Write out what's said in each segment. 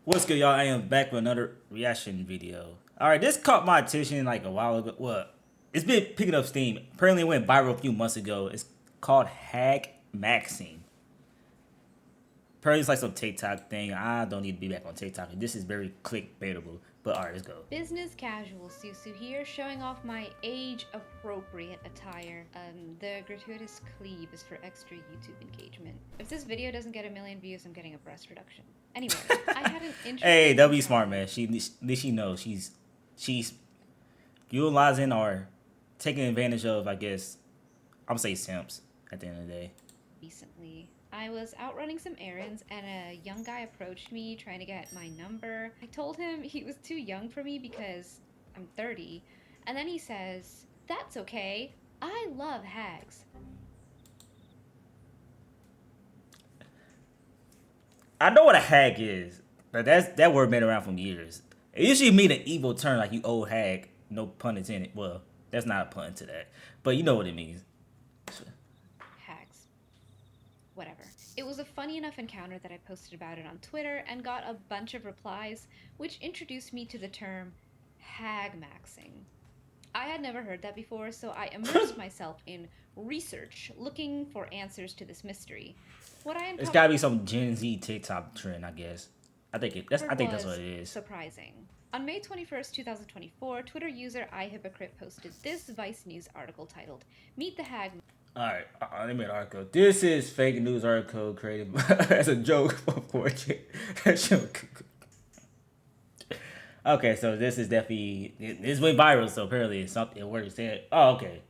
What's good, y'all? I am back with another reaction video. Alright, this caught my attention like a while ago. Well, it's been picking up steam. Apparently it went viral a few months ago. It's called Hagmaxxing. Apparently it's like some TikTok thing. I don't need to be back on TikTok. This is very clickbaitable. But alright, let's go. Business casual Susu here, showing off my age-appropriate attire. The gratuitous cleave is for extra YouTube engagement. If this video doesn't get a million views, I'm getting a breast reduction. Anyway, I had an interesting... Hey, that'll be smart, man. She knows she's utilizing or taking advantage of, I guess, I'm gonna say simps at the end of the day. Recently, I was out running some errands and a young guy approached me trying to get my number. I told him he was too young for me because I'm 30. And then he says, "That's okay. I love hags." I know what a hag is, but that word been around for years. It usually mean an evil turn, like you old hag. No pun intended. Well, that's not a pun to that, but you know what it means. Hags. Whatever. It was a funny enough encounter that I posted about it on Twitter and got a bunch of replies, which introduced me to the term Hagmaxxing. I had never heard that before, so I immersed myself in research, looking for answers to this mystery. What I It's uncovered gotta be some Gen Z TikTok trend, I guess. I think that's what it is. surprising. On May 21st, 2024, Twitter user iHypocrite posted this Vice News article titled, "Meet the Hag." Alright, let me read an article. This is fake news article created as a joke for 4K. Okay, so this is definitely this went viral, so apparently it's something where you said, oh, okay.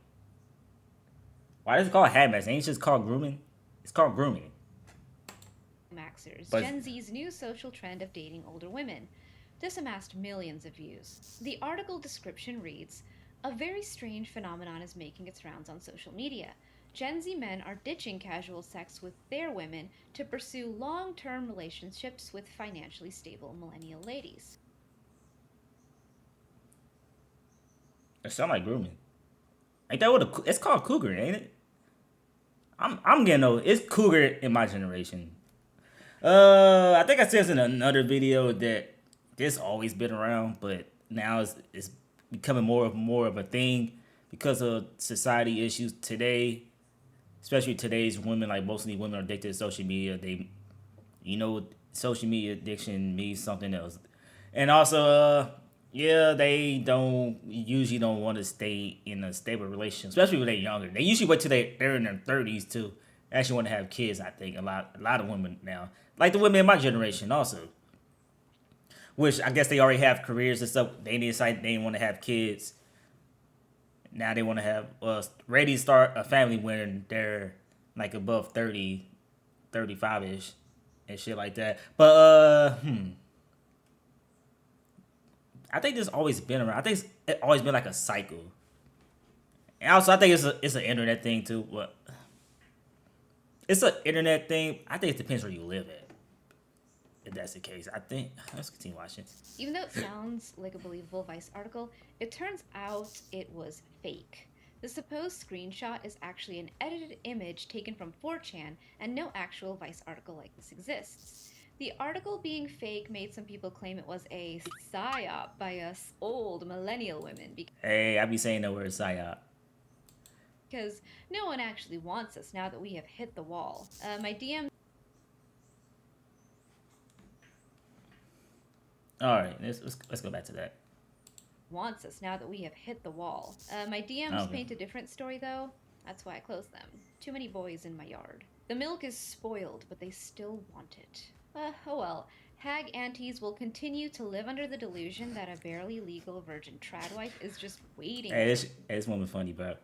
Why is it called Hagmax? Ain't it just called grooming? It's called grooming. Maxers, But Gen Z's new social trend of dating older women. This amassed millions of views. The article description reads, "A very strange phenomenon is making its rounds on social media. Gen Z men are ditching casual sex with their women to pursue long-term relationships with financially stable millennial ladies." it sounds like grooming. Ain't that what it's called cougar, ain't it? I'm getting old. It's cougar in my generation. I think I said this in another video that this always been around, but now it's becoming more of a thing because of society issues today. Especially today's women, like mostly women are addicted to social media. They, social media addiction means something else, and also, yeah, they usually don't want to stay in a stable relationship, especially when they're younger. They usually wait till they're in their 30s to actually want to have kids. I think a lot of women now, like the women in my generation, also, which I guess they already have careers and stuff. They decide they didn't want to have kids. Now they want to have ready to start a family when they're like above 30, 35 ish and shit like that. But I think this always been around. I think it's always been like a cycle. And also I think it's an internet thing too. What? It's an internet thing. I think it depends where you live at. If that's the case, I think let's continue watching. Even though it sounds like a believable Vice article, it turns out it was fake. The supposed screenshot is actually an edited image taken from 4chan, and no actual Vice article like this exists. The article being fake made some people claim it was a psyop by us old millennial women Hey, I be saying the word psyop. because no one actually wants us now that we have hit the wall. My DM All right, let's go back to that. wants us now that we have hit the wall. My DMs Okay. paint a different story though. That's why I closed them. Too many boys in my yard. The milk is spoiled, but they still want it. Oh well. Hag aunties will continue to live under the delusion that a barely legal virgin trad wife is just waiting. Hey, this woman funny, bro.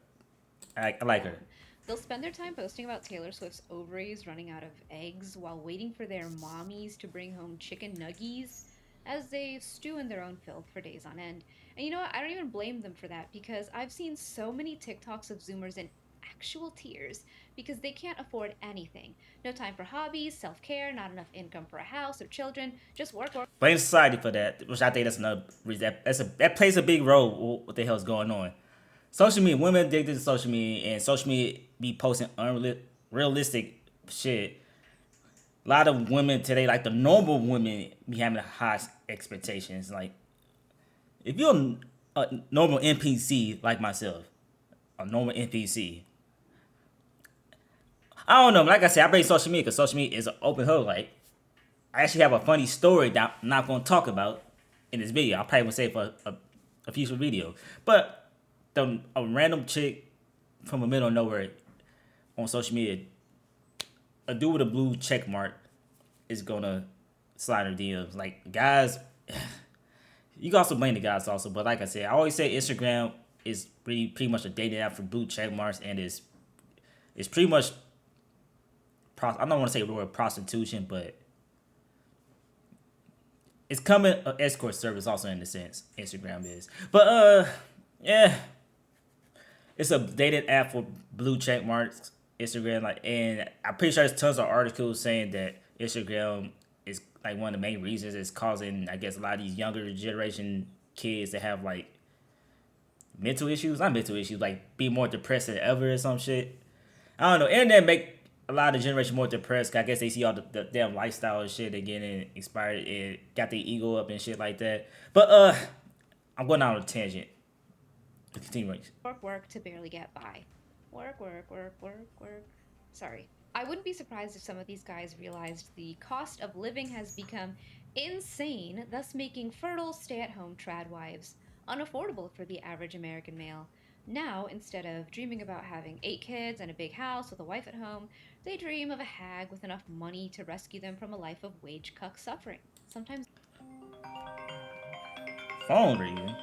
I like her. They'll spend their time posting about Taylor Swift's ovaries running out of eggs while waiting for their mommies to bring home chicken nuggies as they stew in their own filth for days on end. And you know what? I don't even blame them for that because I've seen so many TikToks of Zoomers in actual tears because they can't afford anything. No time for hobbies, self-care, not enough income for a house or children, just work, work. Blame society for that, which I think that's another reason. That plays a big role. What the hell's going on? Social media, women addicted to social media, and social media be posting unrealistic shit. A lot of women today, like the normal women, be having high expectations. Like if you're a normal NPC like myself, a normal NPC, I don't know. Like I said, I blame social media because social media is an open hole. Like I actually have a funny story that I'm not gonna talk about in this video. I'll probably save for a future video. But a random chick from the middle of nowhere on social media, a dude with a blue check mark is gonna slide her DMs. Like guys, you can also blame the guys also. But like I said, I always say Instagram is pretty much a dating app for blue check marks, and it's pretty much I don't want to say the word prostitution, but it's coming an escort service also in the sense Instagram is. But yeah, it's a dating app for blue check marks. Instagram, like, and I'm pretty sure there's tons of articles saying that Instagram is like one of the main reasons it's causing, I guess, a lot of these younger generation kids to have like mental issues, not mental issues, like be more depressed than ever or some shit. I don't know. Internet make a lot of the generation more depressed. I guess they see all the damn lifestyle and shit. They getting inspired and got their ego up and shit like that. But I'm going on a tangent. Continue. Work to barely get by. Work. Sorry. I wouldn't be surprised if some of these guys realized the cost of living has become insane, thus making fertile stay at home trad wives unaffordable for the average American male. Now, instead of dreaming about having 8 kids and a big house with a wife at home, they dream of a hag with enough money to rescue them from a life of wage cuck suffering. Sometimes Phone ringing.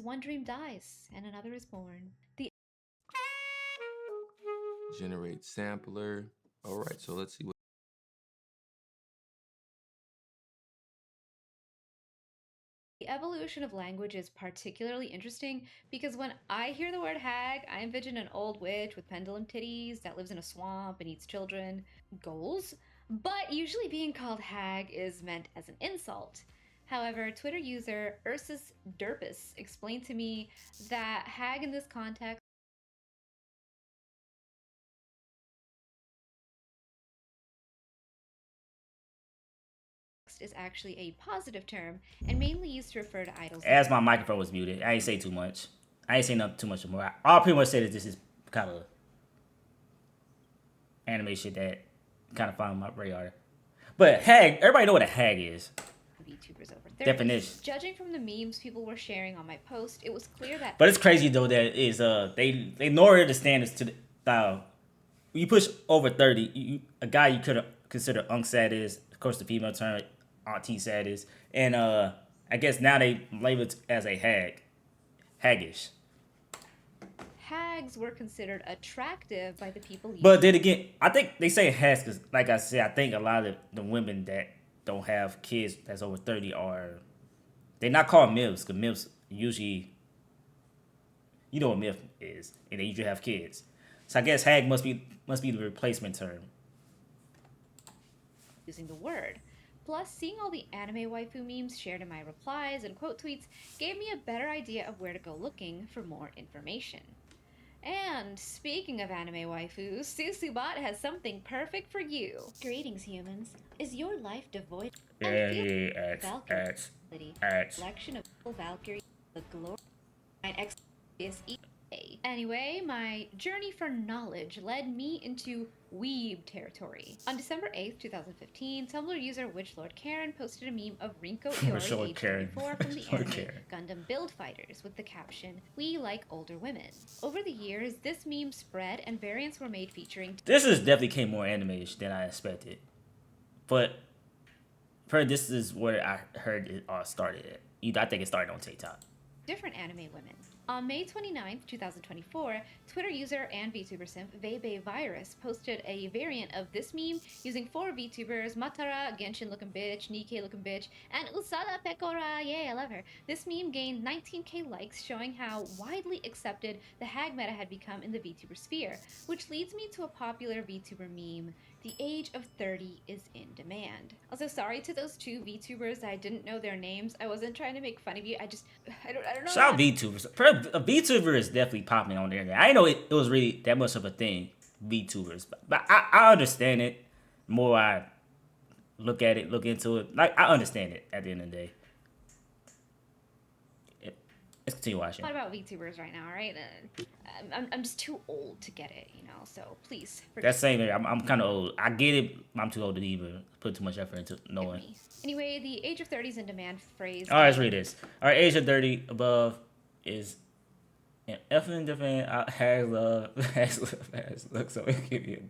one dream dies and another is born. The Generate sampler. All right, so let's see what. The evolution of language is particularly interesting because when I hear the word hag, I envision an old witch with pendulum titties that lives in a swamp and eats children. Goals? But usually being called hag is meant as an insult. However, Twitter user Ursus Derpus explained to me that hag in this context is actually a positive term and mainly used to refer to idols. As my microphone was muted, I ain't say too much. I ain't say nothing too much more. I'll pretty much say that this is kind of anime shit that kind of found my radar. But hag, everybody know what a hag is. VTubers over 30. Definition. Judging from the memes people were sharing on my post, it was clear that. But it's crazy though that is they lower the standards to the style. When you push over 30, a guy you could consider unk status, of course the female term auntie status, and I guess now they label it as a haggish. Hags were considered attractive by the people. But then again, I think they say hags because, like I said, I think a lot of the women that don't have kids that's over 30 are they're not called MILFs because MILFs usually, you know what MILF is, and they usually have kids. So I guess hag must be the replacement term. Using the word. Plus, seeing all the anime waifu memes shared in my replies and quote tweets gave me a better idea of where to go looking for more information. And speaking of anime waifus, Susubot has something perfect for you. Greetings, humans. Is your life devoid of Valkyrie? Collection of Valkyrie, the glory and Anyway, my journey for knowledge led me into weeb territory. On December 8th, 2015, Tumblr user Witchlord Karen posted a meme of Rinko Iori, age 24, from the anime Gundam Build Fighters with the caption, "We like older women." Over the years, this meme spread and variants were made featuring... This is definitely came more anime-ish than I expected. But this is where I heard it all started at. I think it started on TikTok. Different anime women. On May 29th, 2024, Twitter user and VTuber simp Vebe Virus posted a variant of this meme using 4 VTubers, Matara, Genshin looking bitch, Nikkei looking bitch, and Usada Pekora, yay, I love her. This meme gained 19k likes, showing how widely accepted the hag meta had become in the VTuber sphere, which leads me to a popular VTuber meme. The age of 30 is in demand. Also, sorry to those 2 VTubers. I didn't know their names. I wasn't trying to make fun of you. I don't know. Shout out VTubers. A VTuber is definitely popping on the internet. I didn't know it was really that much of a thing. VTubers. But I understand it. The more I look into it, like I understand it at the end of the day. Let's continue watching. Not about VTubers right now, all right? I'm just too old to get it, you know. So please That's same here. I'm kind of old. I get it. I'm too old to even put too much effort into forgive knowing. me. Anyway, the age of 30 is in demand phrase. All right, let's read this. All right, age of 30 above is an effing different. Has love, has look. So it give you.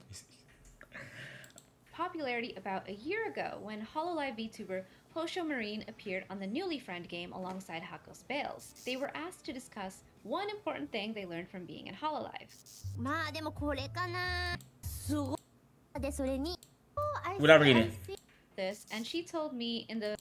Popularity about a year ago when Hololive VTuber Posho Marine appeared on the newly friend game alongside Hakos Bales. They were asked to discuss one important thing they learned from being in Hololive. まあでもこれかなすごいでそれに Without reading. This, and she told me in the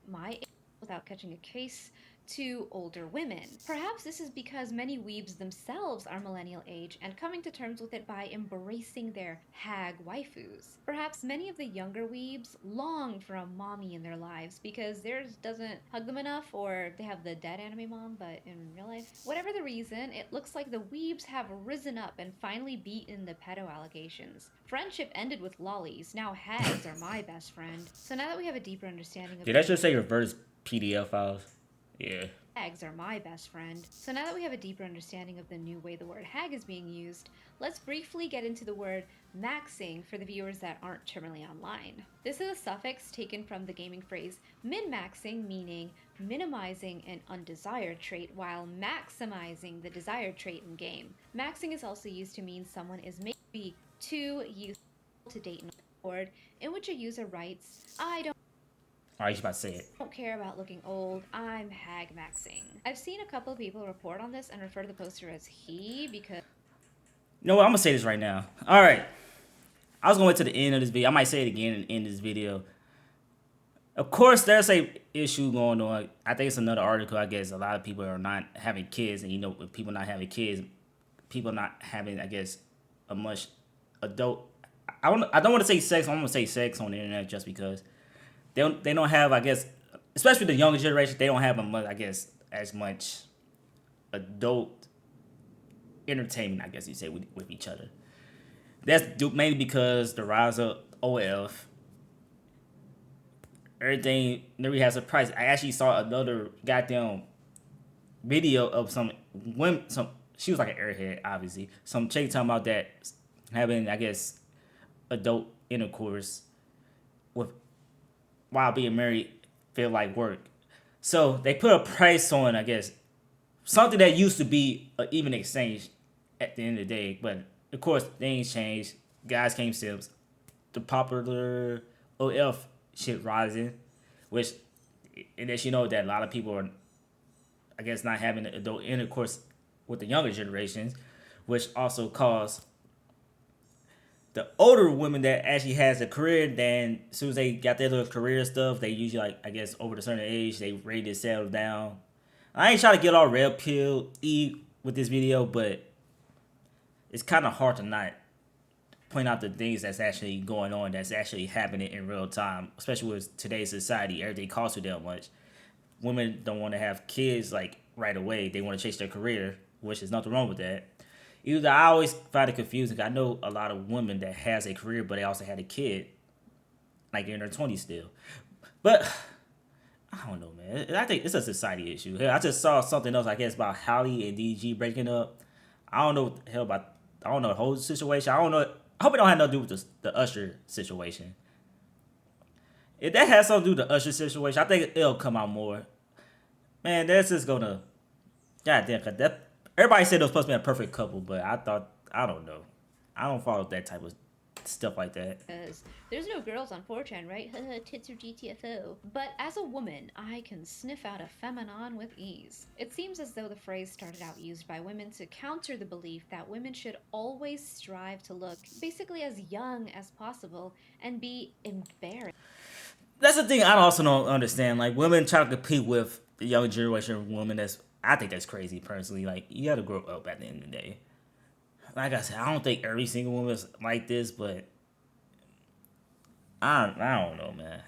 my age without catching a case to older women. Perhaps this is because many weebs themselves are millennial age and coming to terms with it by embracing their hag waifus. Perhaps many of the younger weebs long for a mommy in their lives because theirs doesn't hug them enough, or they have the dead anime mom but in real life. Whatever the reason, it looks like the weebs have risen up and finally beaten the pedo allegations. Friendship ended with lollies, now hags are my best friend. So now that we have a deeper understanding of Did that just say reverse PDF files? Yeah. hags are my best friend. So now that we have a deeper understanding of the new way the word hag is being used, let's briefly get into the word maxing for the viewers that aren't terminally online. This is a suffix taken from the gaming phrase min-maxing, meaning minimizing an undesired trait while maximizing the desired trait in game. Maxing is also used to mean someone is maybe too useful to date in a board in which a user writes, I don't All right, you about to say it. care about looking old, I'm Hagmaxxing. I've seen a couple of people report on this and refer to the poster as he because You know what? I'm gonna say this right now. All right. I was gonna wait to the end of this video. I might say it again in the end of this video. Of course, there's a issue going on. I think it's another article. I guess a lot of people are not having kids, and you know, with people not having kids, people not having, I guess, a much adult. I don't want to say sex. I'm gonna say sex on the internet just because they don't have, I guess, especially the younger generation. They don't have a much, I guess, as much adult entertainment, I guess you say, with each other. That's mainly because the rise of OF. Everything nearly has a price. I actually saw another goddamn video of some women. She was like an airhead, obviously. Some chick talking about that having, I guess, adult intercourse with while being married feel like work. So they put a price on, I guess, something that used to be an even exchange at the end of the day. But of course, things changed. Guys came Sims. The popular OF shit rising, which, and then you know that a lot of people are, I guess, not having adult intercourse with the younger generations, which also caused the older women that actually has a career. Then as soon as they got their little career stuff, they usually, like, I guess, over a certain age, they ready to settle down. I ain't trying to get all red pill with this video, but it's kind of hard to not point out the things that's actually going on, that's actually happening in real time, especially with today's society. Everything costs too damn much. Women don't want to have kids like right away. They want to chase their career, which is nothing wrong with that. Either I always find it confusing. I know a lot of women that has a career, but they also had a kid, like in their 20s still. But I don't know, man. I think it's a society issue. I just saw something else, I guess, about Halle and DG breaking up. I don't know what the hell about. I don't know the whole situation. I don't know. I hope it don't have nothing to do with the Usher situation. If that has something to do with the Usher situation, I think it'll come out more. Man, that's just gonna. God damn, that everybody said it was supposed to be a perfect couple, but I don't know. I don't follow that type of stuff like that. there's no girls on 4chan, right? Tits or GTFO. But as a woman, I can sniff out a phenomenon with ease. It seems as though the phrase started out used by women to counter the belief that women should always strive to look basically as young as possible and be embarrassed. That's the thing I also don't understand. Like, women try to compete with the younger generation of women. I think that's crazy, personally. Like, you gotta grow up at the end of the day. Like I said, I don't think every single woman is like this, but I don't know, man.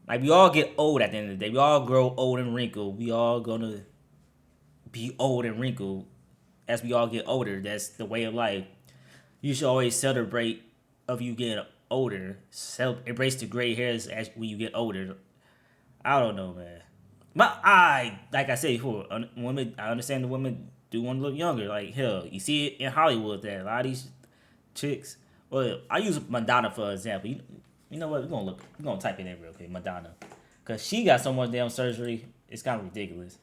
Like, we all get old at the end of the day. We all grow old and wrinkled. We all gonna be old and wrinkled as we all get older. That's the way of life. you should always celebrate of you getting older. Embrace the gray hairs as when you get older. I don't know, man. But like I said before, women. I understand the women do want to look younger. Like hell, you see it in Hollywood that a lot of these chicks. Well, I use Madonna for example. You know what? We're gonna type it in real quick. Madonna, cause she got so much damn surgery. It's kind of ridiculous.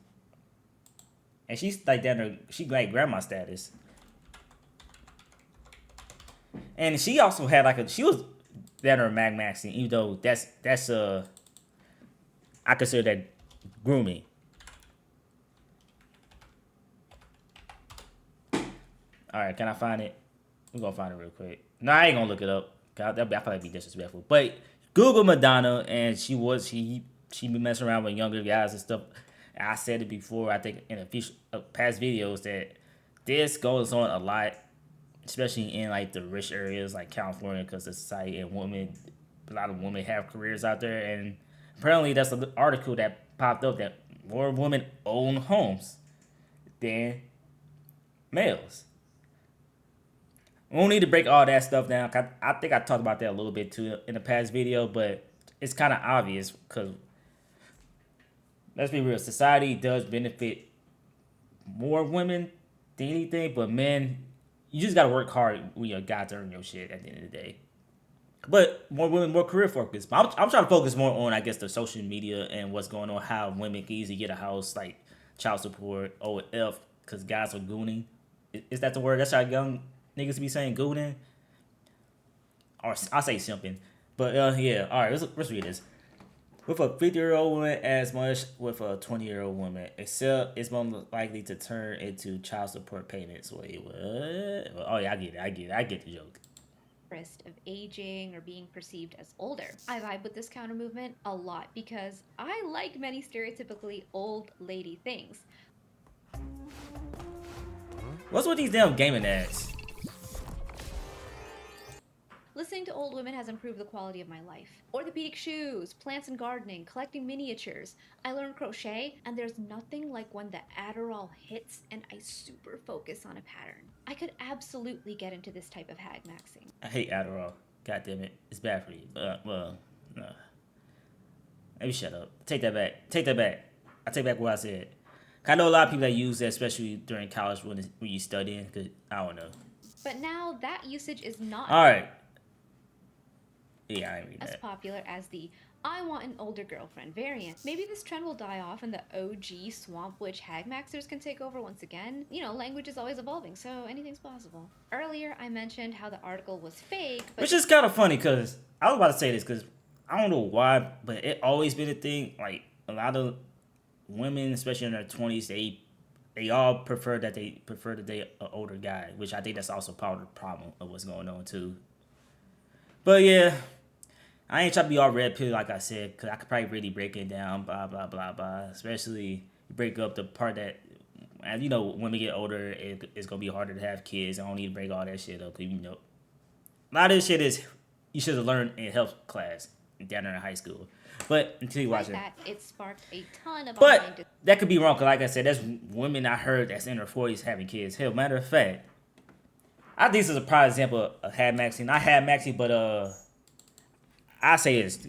And she's like that. She like grandma status. And she also had she was that or Hagmaxxing, even though that's I consider that grooming. All right, can I find it? We're gonna find it real quick. No, I ain't gonna look it up. I feel like be disrespectful. But Google Madonna, and she be messing around with younger guys and stuff. I said it before. I think in past videos that this goes on a lot, especially in like the rich areas like California, because the society and a lot of women have careers out there, and apparently that's an article that popped up that more women own homes than males. We don't need to break all that stuff down. I think I talked about that a little bit too in the past video, but it's kind of obvious because let's be real, society does benefit more women than anything, but men, you just gotta work hard when you're a guy to earn your shit at the end of the day. But more women, more career focused. I'm trying to focus more on, I guess, the social media and what's going on, how women can easily get a house, like child support, OF, because guys are gooning. Is that the word? That's how young niggas be saying gooning? Or I say simping. But yeah, all right, let's read this. With a 50-year-old woman as much with a 20-year-old woman, except it's more likely to turn into child support payments. Wait, what? Oh yeah, I get the joke. Of aging or being perceived as older. I vibe with this counter movement a lot because I like many stereotypically old lady things. What's with these damn gaming ads? Listening to old women has improved the quality of my life. Orthopedic shoes, plants and gardening, collecting miniatures. I learned crochet, and there's nothing like when the Adderall hits and I super focus on a pattern. I could absolutely get into this type of Hagmaxxing. I hate Adderall. God damn it. It's bad for you. Well, no. Maybe shut up. Take that back. I take back what I said. I know a lot of people that use that, especially during college when you're studying, because I don't know. But now that usage is not... All right. Yeah, I read that. As popular as the I want an older girlfriend variant. Maybe this trend will die off and the OG Swamp Witch Hagmaxers can take over once again. You know, language is always evolving, so anything's possible. Earlier, I mentioned how the article was fake, but... Which is kind of funny, because I was about to say this, because I don't know why, but it always been a thing. Like, a lot of women, especially in their 20s, they all prefer to date an older guy, which I think that's also part of the problem of what's going on, too. But yeah, I ain't trying to be all red pill like I said, because I could probably really break it down, blah, blah, blah, blah. Especially you break up the part that, as you know, when we get older, it's going to be harder to have kids. I don't need to break all that shit up, because, you know, a lot of this shit is, you should have learned in health class down there in high school. But until you watch it sparked a ton of... But that could be wrong, because like I said, there's women I heard that's in their 40s having kids. Hell, matter of fact, I think this is a prime example of Hagmaxxing. Not Hagmaxxing, but I say it's,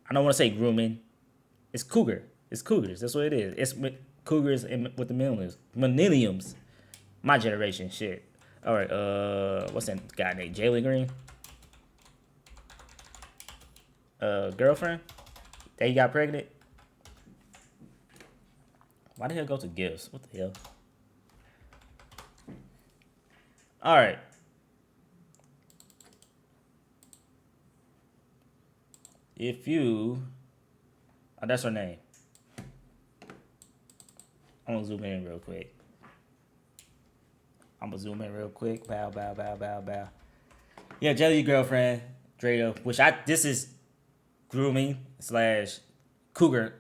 I don't want to say grooming. It's cougar. It's cougars. That's what it is. It's with cougars and with the millenniums. My generation, shit. All right, what's that guy named? Jalen Green? Girlfriend? That he got pregnant? Why the hell go to gifts? What the hell? All right. If you... Oh, that's her name. I'm going to zoom in real quick. Bow, bow, bow, bow, bow. Yeah, Jelly girlfriend, Drado. This is grooming / cougar.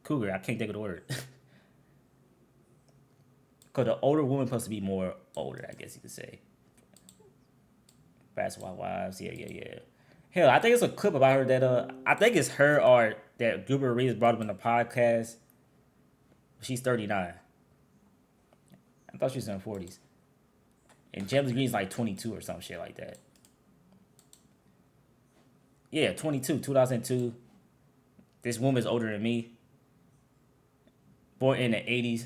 I can't think of the word. Because the older woman supposed to be more older, I guess you could say. Basketball wives, yeah. Hell, I think it's a clip about her that I think it's her or that Gilbert Reeves brought up in the podcast. She's 39. I thought she was in her 40s. And James Green's like 22 or some shit like that. Yeah, 22, 2002. This woman's older than me. Born in the 80s.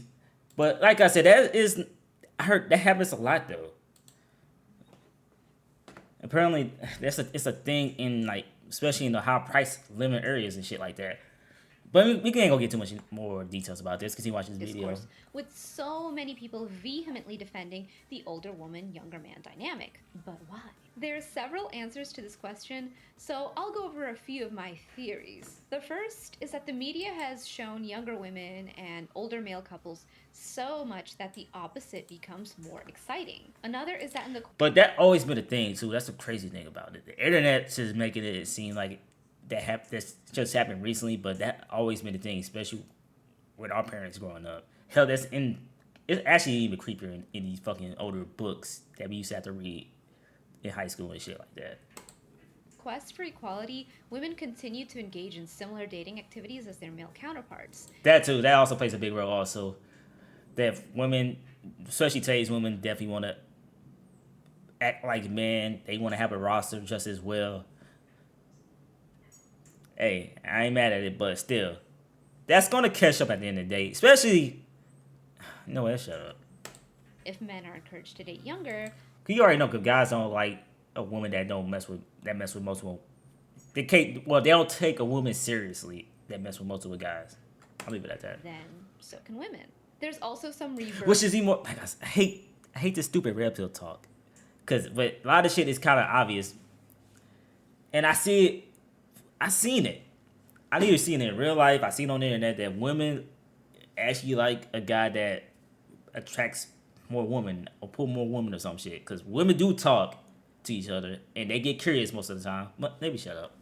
But like I said, I heard that happens a lot though. Apparently, it's a thing in like, especially in the high price living areas and shit like that. But we can't go get too much more details about this because he watched this video. Discourse, with so many people vehemently defending the older woman, younger man dynamic. But why? There are several answers to this question, so I'll go over a few of my theories. The first is that the media has shown younger women and older male couples so much that the opposite becomes more exciting. Another is that in the... But that always been a thing too. That's the crazy thing about it. The internet's just making it seem like that's just happened recently, but that always been a thing, especially with our parents growing up. Hell, it's actually even creepier in these fucking older books that we used to have to read in high school and shit like that. Quest for equality, women continue to engage in similar dating activities as their male counterparts. That too. That also plays a big role. Also, that women, especially today's women, definitely want to act like men. They want to have a roster just as well. Hey, I ain't mad at it, but still, that's gonna catch up at the end of the day. Especially, no, shut up. If men are encouraged to date younger, You already know, because guys don't like a woman that mess with multiple. They don't take a woman seriously that mess with multiple guys. I'll leave it at that. then so can women. There's also some reverse. Which is even more. Like, I hate this stupid red pill talk, but a lot of shit is kind of obvious, and I see it. I seen it. I either seen it in real life. I seen on the internet that women actually like a guy that attracts more women or pull more women or some shit. Because women do talk to each other and they get curious most of the time. But maybe shut up.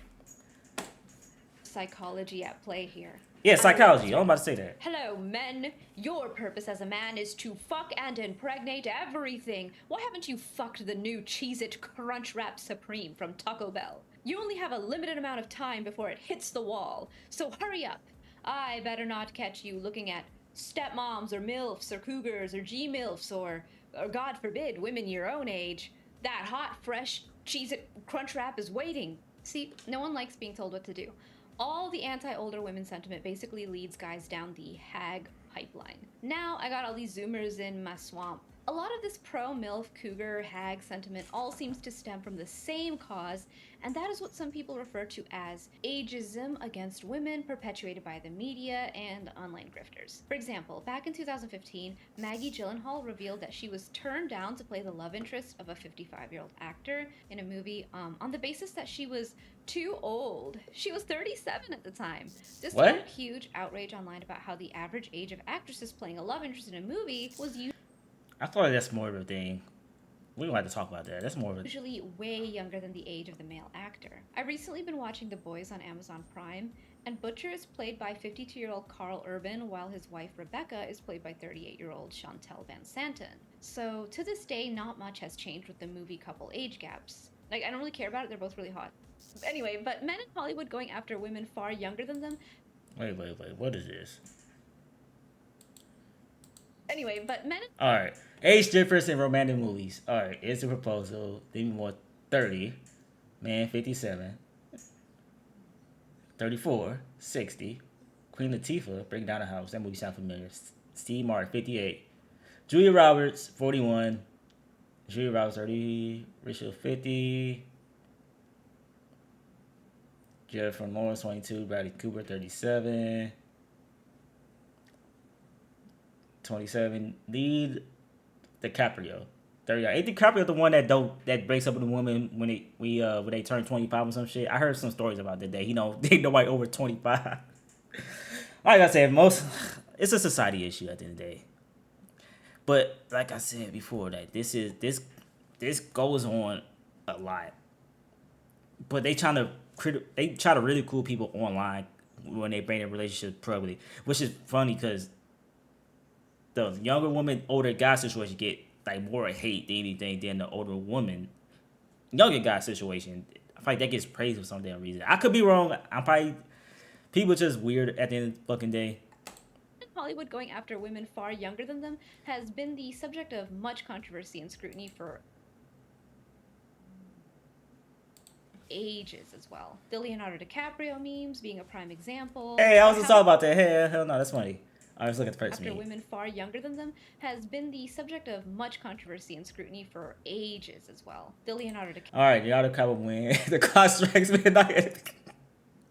Psychology at play here. Yeah, psychology. I'm about to say that. Hello, men. Your purpose as a man is to fuck and impregnate everything. Why haven't you fucked the new Cheez-It Crunchwrap Supreme from Taco Bell? You only have a limited amount of time before it hits the wall, so hurry up. I better not catch you looking at stepmoms or MILFs or cougars or G-MILFs or God forbid, women your own age. That hot, fresh Cheez-It Crunchwrap is waiting. See, no one likes being told what to do. All the anti-older women sentiment basically leads guys down the hag pipeline. Now I got all these zoomers in my swamp. A lot of this pro-MILF, cougar, hag sentiment all seems to stem from the same cause, and that is what some people refer to as ageism against women perpetuated by the media and online grifters. For example, back in 2015, Maggie Gyllenhaal revealed that she was turned down to play the love interest of a 55-year-old actor in a movie on the basis that she was too old. She was 37 at the time. This started huge outrage online about how the average age of actresses playing a love interest in a movie was I thought that's more of a thing. We don't have to talk about that. That's more of a... usually way younger than the age of the male actor. I've recently been watching The Boys on Amazon Prime, and Butcher is played by 52-year-old Carl Urban, while his wife Rebecca is played by 38-year-old Chantel Van Santen. So, to this day, not much has changed with the movie couple age gaps. Like, I don't really care about it, they're both really hot. Anyway, but men in Hollywood going after women far younger than them... Wait, what is this? Anyway, but men... Alright. Age difference in romantic movies. Alright, it's a proposal. Demi Moore, 30. Man, 57. 34. 60. Queen Latifah, Breaking Down the House. That movie sounds familiar. Steve Martin, 58. Julia Roberts, 41. Julia Roberts, 30. Rachel, 50. Jennifer Lawrence, 22. Bradley Cooper, 37. 27. Lead DiCaprio, 30. Ain't DiCaprio the one that breaks up with a woman when they turn 25 or some shit? I heard some stories about that. He ain't nobody over 25. Like I said, it's a society issue at the end of the day. But like I said before, that this goes on a lot. But they try to ridicule people online when they bring their relationship public, which is funny because the younger woman, older guy situation get like more hate than anything than the older woman, younger guy situation. I feel like that gets praised for some damn reason. I could be wrong. People just weird at the end of the fucking day. Hollywood going after women far younger than them has been the subject of much controversy and scrutiny for ages as well. The Leonardo DiCaprio memes being a prime example. Hey, I Or was just how talking about that. Hell no, that's funny. All right, let's look at the first after meme. women far younger than them has been the subject of much controversy and scrutiny for ages as well. The Leonardo All right, y'all the couple win. The clock strikes midnight.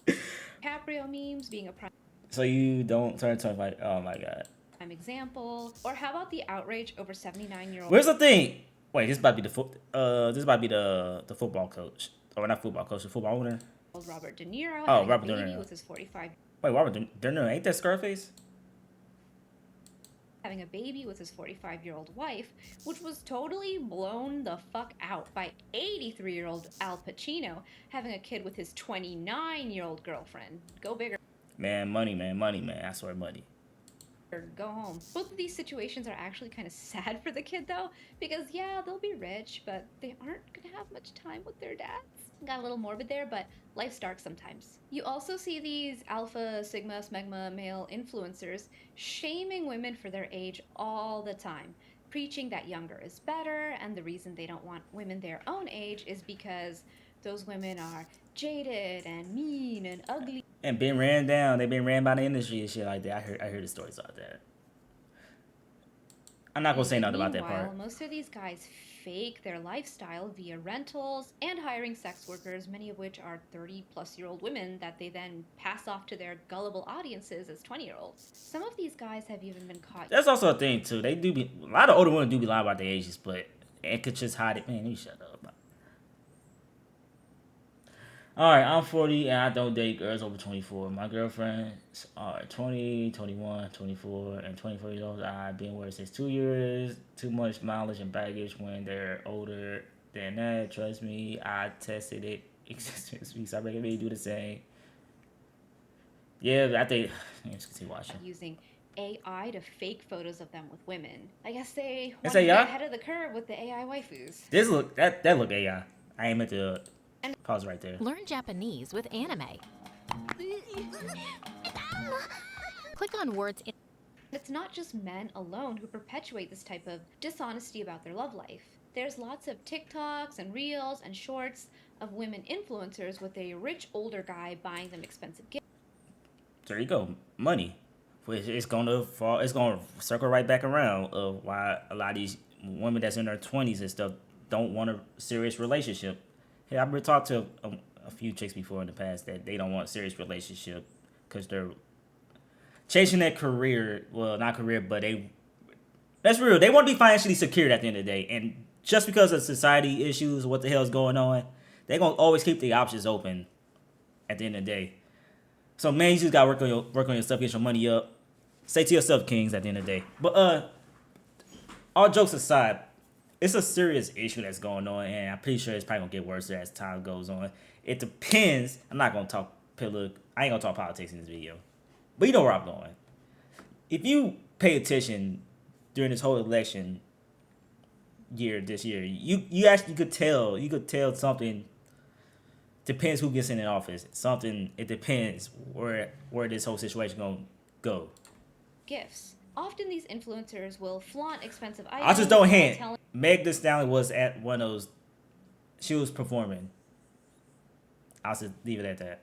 DiCaprio memes being a prime So you don't turn 25. Oh my god. example. Or how about the outrage over 79-year-old Where's the thing? Wait, this might be this might be the football coach. Or not football coach, the football owner. Robert De Niro Oh, having Robert a De baby Niro. with his 45 Wait, Robert De Niro, ain't that Scarface? having a baby with his 45-year-old wife, which was totally blown the fuck out by 83-year-old Al Pacino having a kid with his 29-year-old girlfriend. Go bigger. Man, money, man, money, man. I swear, money. Or go home. Both of these situations are actually kind of sad for the kid though, because yeah, they'll be rich, but they aren't gonna have much time with their dads. Got a little morbid there, but life's dark sometimes. You also see these alpha, sigma, smegma male influencers shaming women for their age all the time, preaching that younger is better, and the reason they don't want women their own age is because those women are jaded and mean and ugly. And been ran down. They been ran by the industry and shit like that. I heard the stories about that. I'm not gonna say nothing about that Meanwhile, part. most of these guys fake their lifestyle via rentals and hiring sex workers, many of which are 30-plus-year-old women that they then pass off to their gullible audiences as 20-year-olds. Some of these guys have even been caught. That's also a thing too. They do be a lot of older women do be lying about their ages, but and could just hide it. Man, you shut up. All right, I'm 40 and I don't date girls over 24. My girlfriends are 20, 21, 24, and 24 years old. I've been with her since 2 years. Too much mileage and baggage when they're older than that. Trust me, I tested it. Excuse me, so I recommend you do the same. Yeah, I think. Let's continue watching. Using AI to fake photos of them with women. I guess they It's want to get AI? ahead of the curve with the AI waifus. This look that look AI. I ain't meant to pause right there. Learn Japanese with anime. Click on words in. It's not just men alone who perpetuate this type of dishonesty about their love life. There's lots of TikToks and Reels and Shorts of women influencers with a rich older guy buying them expensive gifts. There you go, money. Which it's gonna fall. It's gonna circle right back around of why a lot of these women that's in their 20s and stuff don't want a serious relationship. Hey, I've been talked to a few chicks before in the past that they don't want a serious relationship because they're chasing their career. Well, not career, but that's real. They want to be financially secured at the end of the day. And just because of society issues, what the hell's going on, they're going to always keep the options open at the end of the day. So, man, you just got to work on your stuff, get your money up. Stay to yourself, kings, at the end of the day. But all jokes aside, it's a serious issue that's going on, and I'm pretty sure it's probably going to get worse as time goes on. It depends. I'm not going to talk I ain't going to talk politics in this video. But you know where I'm going. If you pay attention during this whole election this year, you actually could tell something depends who gets in office. It depends where this whole situation gonna go. Gifts. Often these influencers will flaunt expensive items. I just don't while hint. telling Meg Thee Stallion was at one of those. She was performing. I'll just leave it at that.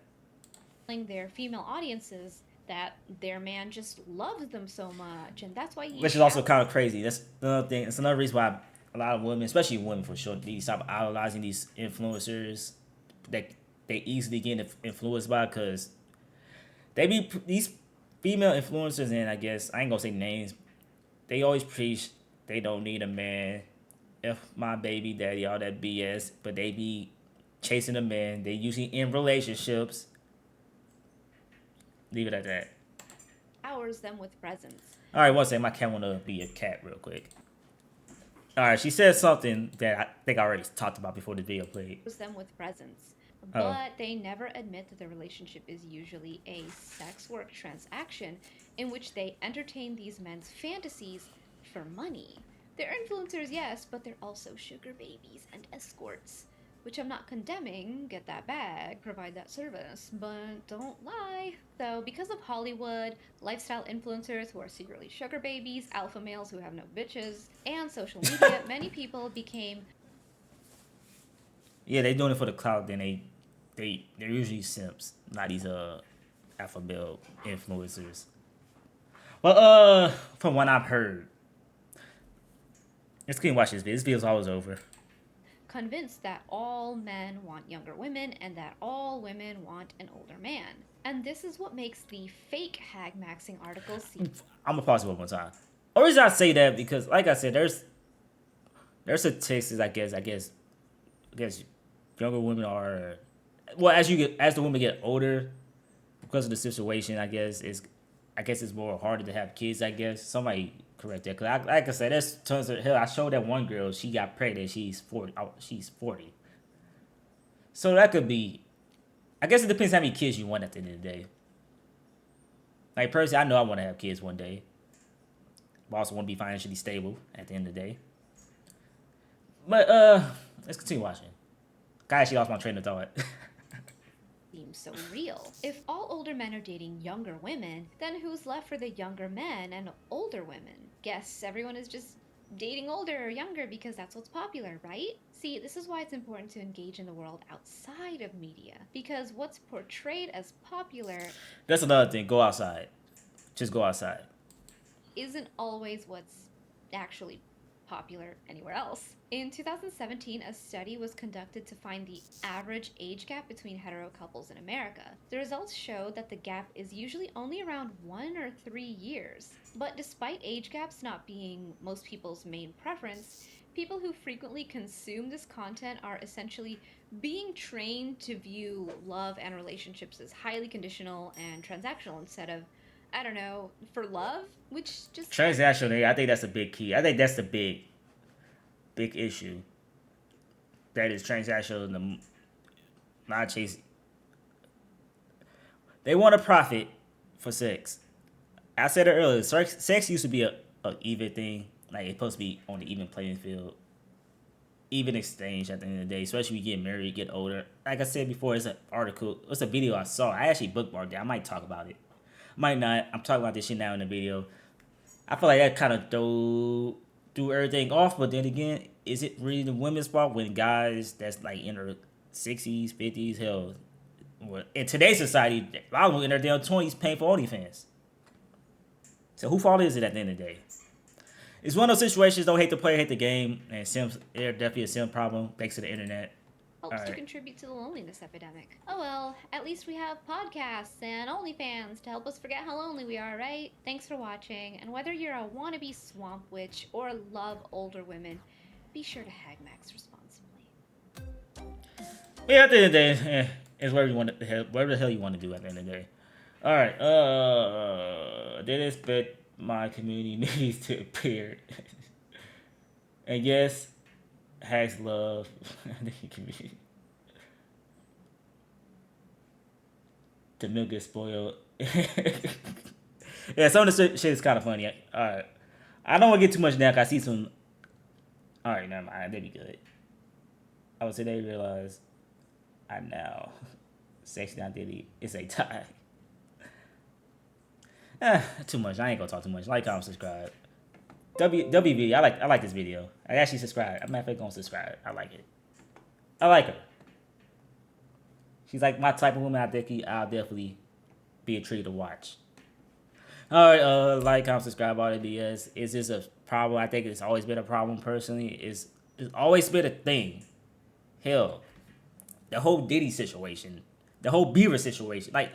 their female audiences that their man just loves them so much, and that's why he. Which is also kind of crazy. That's another thing. It's another reason why a lot of women, especially women for sure, they stop idolizing these influencers that they easily get influenced by because these female influencers, and I guess I ain't gonna say names. They always preach they don't need a man. If my baby daddy, all that BS, but they be chasing a man. They usually in relationships. Leave it at that. Showers them with presents. All right, one second. My cat want to be a cat real quick. All right, she said something that I think I already talked about before the video played. Them with presents. Oh. But they never admit that the relationship is usually a sex work transaction in which they entertain these men's fantasies for money. They're influencers, yes, but they're also sugar babies and escorts, which I'm not condemning, get that bag, provide that service, but don't lie. So, because of Hollywood, lifestyle influencers who are secretly sugar babies, alpha males who have no bitches, and social media, many people became Yeah, they doing it for the clout. Then they're usually simps, not these alpha male influencers. But from what I've heard, let's keep watch this video. This video's always over. convinced that all men want younger women and that all women want an older man. And this is what makes the fake Hagmaxxing articles seem. I'm gonna pause it one more time. The reason I say that because, like I said, there's statistics. I guess younger women are well as the women get older because of the situation. I guess it's more harder to have kids. I guess somebody correct that because like I said, there's tons of hell. I showed that one girl she got pregnant. She's 40. She's 40. So that could be. I guess it depends how many kids you want at the end of the day. Like personally, I know I want to have kids one day. But I also want to be financially stable at the end of the day. But let's continue watching. I actually lost my train of thought. Seems so real. If all older men are dating younger women, then who's left for the younger men and older women? Guess everyone is just dating older or younger because that's what's popular, right? See, this is why it's important to engage in the world outside of media, because what's portrayed as popular That's another thing. Go outside. Just go outside. isn't always what's actually popular anywhere else. In 2017, a study was conducted to find the average age gap between hetero couples in America. The results showed that the gap is usually only around 1 or 3 years. But despite age gaps not being most people's main preference, people who frequently consume this content are essentially being trained to view love and relationships as highly conditional and transactional instead of, I don't know, for love, which just Transactional, I think that's a big key. I think that's the big issue. That is transactional and the not chasing. They want to profit for sex. I said it earlier. Sex used to be a even thing. Like it's supposed to be on the even playing field, even exchange at the end of the day. Especially when you get married, get older. Like I said before, it's an article. It's a video I saw. I actually bookmarked it. I might talk about it. Might not. I'm talking about this shit now in the video. I feel like that kind of threw everything off. But then again, is it really the women's fault when guys that's like in their 60s, 50s, hell, in today's society, a lot of them in their damn 20s paying for OnlyFans. So who fault is it at the end of the day? It's one of those situations. Don't hate the player, hate the game, and Sims. There's definitely a sim problem thanks to the internet. helps to Alright. contribute to the loneliness epidemic. Oh well, at least we have podcasts and OnlyFans to help us forget how lonely we are, right? Thanks for watching, and whether you're a wannabe swamp witch or love older women, be sure to Hagmax responsibly. Yeah, at the end of the day, it's whatever the hell you want to do at the end of the day. All right. Did expect my community needs to appear, and yes, has love. The milk gets spoiled. Yeah, some of the shit is kind of funny. All right, I don't want to get too much now. 'Cause I see some. All right, never mind. That'd be good. I would say they realize I now sexy identity is a tie. Too much. I ain't gonna talk too much. Like, comment, subscribe. WB, I like this video. I actually subscribe. I'm not gonna subscribe. I like it. I like her. She's like my type of woman. I'll definitely be a treat to watch. All right, like, comment, subscribe, all that BS. Is this a problem? I think it's always been a problem personally. It's always been a thing. Hell, the whole Diddy situation, the whole Beaver situation. Like,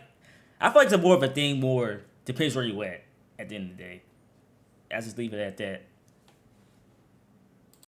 I feel like it's more of a thing. More depends where you at the end of the day. I just leave it at that.